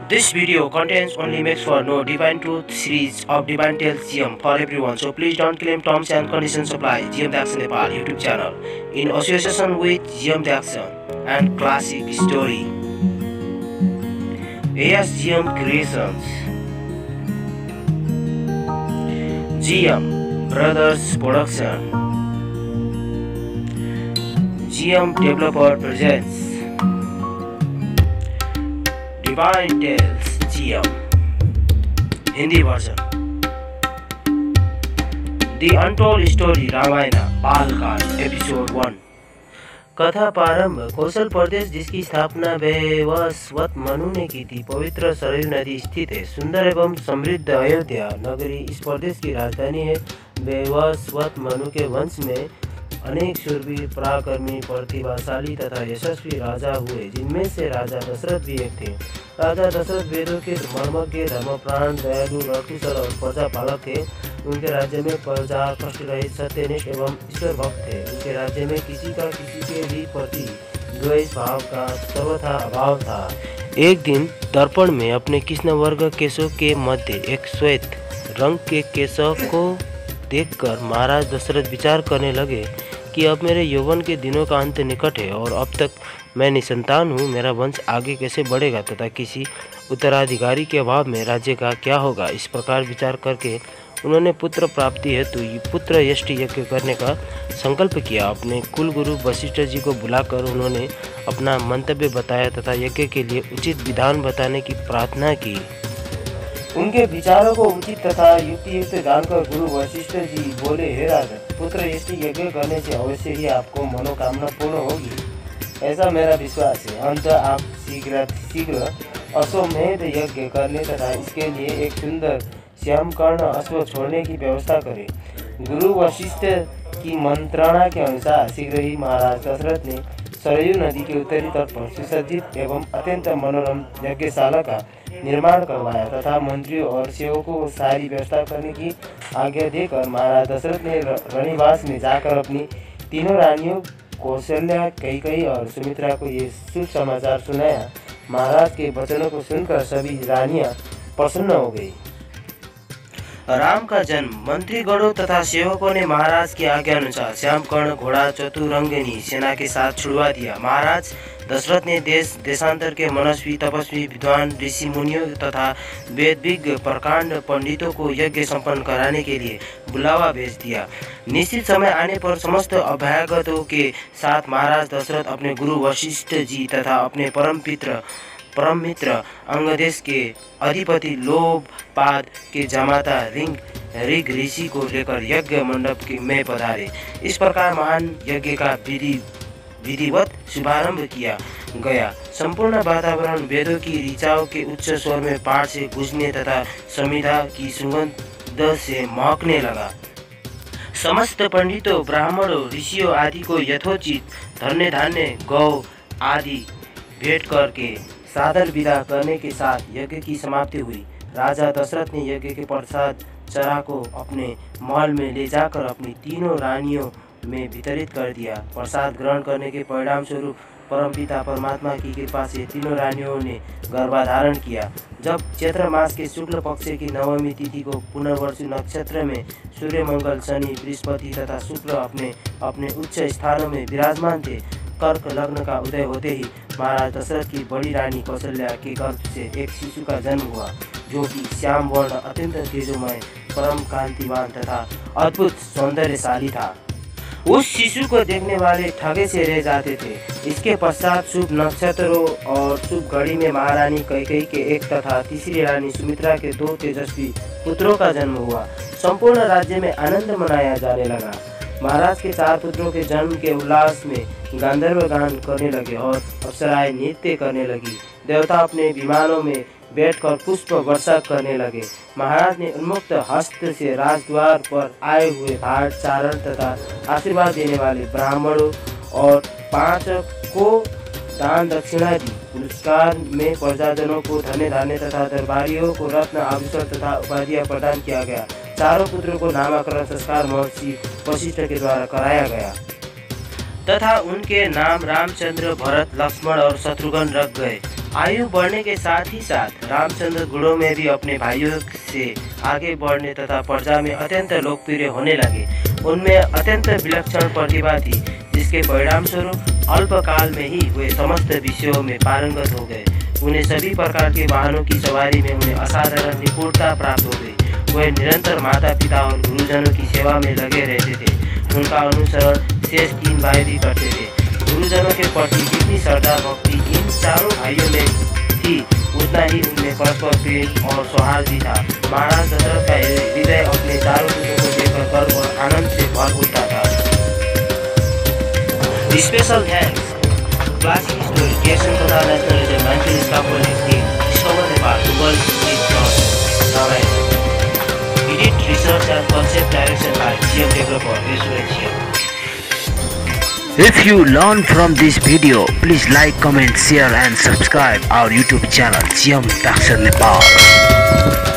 This video contains only makes for no Divine Truth series of Divine Tales GM for everyone, so please don't claim terms and conditions apply. GM Daxon Nepal YouTube channel in association with GM Daxon and Classic Story. ASGM Creations, GM Brothers Production, GM Developer presents Divine Tales GM Hindi version. The Untold Story Ramayan Balkand episode 1। कथा प्रारंभ। कौशल प्रदेश, जिसकी स्थापना वैवस्वत मनु ने की थी, पवित्र सरयू नदी स्थित है। सुंदर एवं समृद्ध अयोध्या नगरी इस प्रदेश की राजधानी है। वैवस्वत मनु के वंश में अनेक शूरवीर, पराक्रमी, प्रतिभाशाली तथा यशस्वी राजा हुए, जिनमें से राजा दशरथ भी एक थे। राजा दशरथ वेदों के मर्मज्ञ, धर्मप्राण, दयालु, लड़कुशल और प्रजा पालक थे। उनके राज्य में प्रजा कष्ट रहित, सत्यनिष्ठ एवं ईश्वर भक्त थे। उनके राज्य में किसी के भी प्रति द्वेष भाव का सर्वथा अभाव था। एक दिन दर्पण में अपने कृष्ण वर्ग केशों के मध्य एक श्वेत रंग के केशव को देखकर महाराज दशरथ विचार करने लगे कि अब मेरे यौवन के दिनों का अंत निकट है और अब तक मैं निसंतान हूँ। मेरा वंश आगे कैसे बढ़ेगा तथा किसी उत्तराधिकारी के अभाव में राज्य का क्या होगा। इस प्रकार विचार करके उन्होंने पुत्र प्राप्ति हेतु पुत्र यष्टि यज्ञ करने का संकल्प किया। अपने कुलगुरु वशिष्ठ जी को बुलाकर उन्होंने अपना मंतव्य बताया तथा यज्ञ के लिए उचित विधान बताने की प्रार्थना की। उनके विचारों को उचित तथा युक्तियुक्त जानकर गुरु वशिष्ठ जी बोले, हे राजन, पुत्र यष्टि यज्ञ करने से अवश्य ही आपको मनोकामना पूर्ण होगी, ऐसा मेरा विश्वास है। अंत आप शीघ्र अश्वमेध यज्ञ करने तथा इसके लिए एक सुंदर श्यामकर्ण अश्व छोड़ने की व्यवस्था करें। गुरु वशिष्ठ की मंत्रणा के अनुसार शीघ्र ही महाराज दशरथ ने सरयू नदी के उत्तरी तट पर सुसज्जित एवं अत्यंत मनोरम यज्ञशाला का निर्माण करवाया तथा मंत्रियों और सेवकों को सारी व्यवस्था करने की आज्ञा देकर महाराज दशरथ ने रणिवास में जाकर अपनी तीनों रानियों कौशल्या, कैकेयी और सुमित्रा को ये शुभ समाचार सुनाया। महाराज के वचनों को सुनकर सभी रानियां प्रसन्न हो गई। राम का जन्म। मंत्रीगणों तथा सेवकों ने महाराज की आज्ञा अनुसार श्यामकर्ण घोड़ा चतुरंगिनी सेना के साथ छुड़वा दिया। महाराज दशरथ ने देश देशांतर के मनस्वी, तपस्वी, विद्वान, ऋषि मुनियों तथा वेदविज्ञ प्रकांड पंडितों को यज्ञ संपन्न कराने के लिए बुलावा भेज दिया। निश्चित समय आने पर समस्त अभ्यागतों के साथ महाराज दशरथ अपने गुरु वशिष्ठ जी तथा अपने परम मित्र अंगदेश के अधिपति लोभपाद के जमाता ऋग ऋषि को लेकर यज्ञ मंडप में पधारे। इस प्रकार महान यज्ञ का विधिवत शुभारंभ किया गया। संपूर्ण वातावरण वेदों की ऋचाओं के उच्च स्वर में पाठ से गूंजने तथा संविधा की सुगंध से महकने लगा। समस्त पंडितों, ब्राह्मणों, ऋषियों आदि को यथोचित धन्य धान्य, गौ आदि भेंट करके सादर विदा करने के साथ यज्ञ की समाप्ति हुई। राजा दशरथ ने यज्ञ के प्रसाद चरा को अपने महल में ले जाकर अपनी तीनों रानियों में वितरित कर दिया। प्रसाद ग्रहण करने के परिणाम स्वरूप परमपिता परमात्मा की कृपा से तीनों रानियों ने गर्भाधारण किया। जब चैत्र मास के शुक्ल पक्ष की नवमी तिथि को पुनर्वसु नक्षत्र में सूर्य, मंगल, शनि, बृहस्पति तथा शुक्र अपने उच्च स्थानों में विराजमान थे, कर्क लग्न का उदय होते ही महाराज दशरथ की बड़ी रानी कौशल्या के गर्भ से एक शिशु का जन्म हुआ, जो कि श्याम वर्ण, अत्यंत तेजोमय, परम कांतिवान तथा अद्भुत सौंदर्यशाली था। उस शिशु को देखने वाले ठगे से रह जाते थे। इसके पश्चात शुभ नक्षत्रों और शुभ घड़ी में महारानी कैकेयी के एक तथा तीसरी रानी सुमित्रा के 2 तेजस्वी पुत्रों का जन्म हुआ। संपूर्ण राज्य में आनंद मनाया जाने लगा। महाराज के 4 पुत्रों के जन्म के उल्लास में गांधर्व गान करने लगे और अप्सराएं नृत्य करने लगी। देवता अपने विमानों में बैठकर पुष्प वर्षा करने लगे। महाराज ने उन्मुक्त हस्त से राजद्वार पर आए हुए भाट चारण तथा आशीर्वाद देने वाले ब्राह्मणों और 5 को दान दक्षिणा दी। पुरस्कार में प्रजाजनों को धन्य धान्य तथा दरबारियों को रत्न, आभूषण तथा उपाधियां प्रदान किया गया। चारों पुत्रों को नामकरण संस्कार महर्षि वशिष्ठ के द्वारा कराया गया तथा उनके नाम रामचंद्र, भरत, लक्ष्मण और शत्रुघ्न रख गए। आयु बढ़ने के साथ ही साथ रामचंद्र गुणों में भी अपने भाइयों से आगे बढ़ने तथा प्रजा में अत्यंत लोकप्रिय होने लगे। उनमें अत्यंत विलक्षण प्रतिभा थी, जिसके परिणाम स्वरूप अल्पकाल में ही वे समस्त विषयों में पारंगत हो गए। उन्हें सभी प्रकार के वाहनों की सवारी में उन्हें असाधारण निपुणता प्राप्त हो गई। वे निरंतर माता पिता और गुरुजनों की सेवा में लगे रहते थे। उनका अनुसरण शेष 3 भाई भी करते थे। गुरुजनों के प्रति जितनी श्रद्धा भक्ति इन चारों भाइयों में थी, उतना ही उनमें परस्पर प्रेम और सौहार्द भी था। महाराज दशरथ का हृदय अपने चारों पुत्रों को देखकर गर्व और आनंद से भर उठता था। Special thanks classic story creation तथा नेशनल मान्छे scaffolding team discover Nepal Google Ramayan edit research and concept direction by GM developer Vishwesh. If you learn from this video, please like, comment, share and subscribe our YouTube channel GM Dakshan Nepal.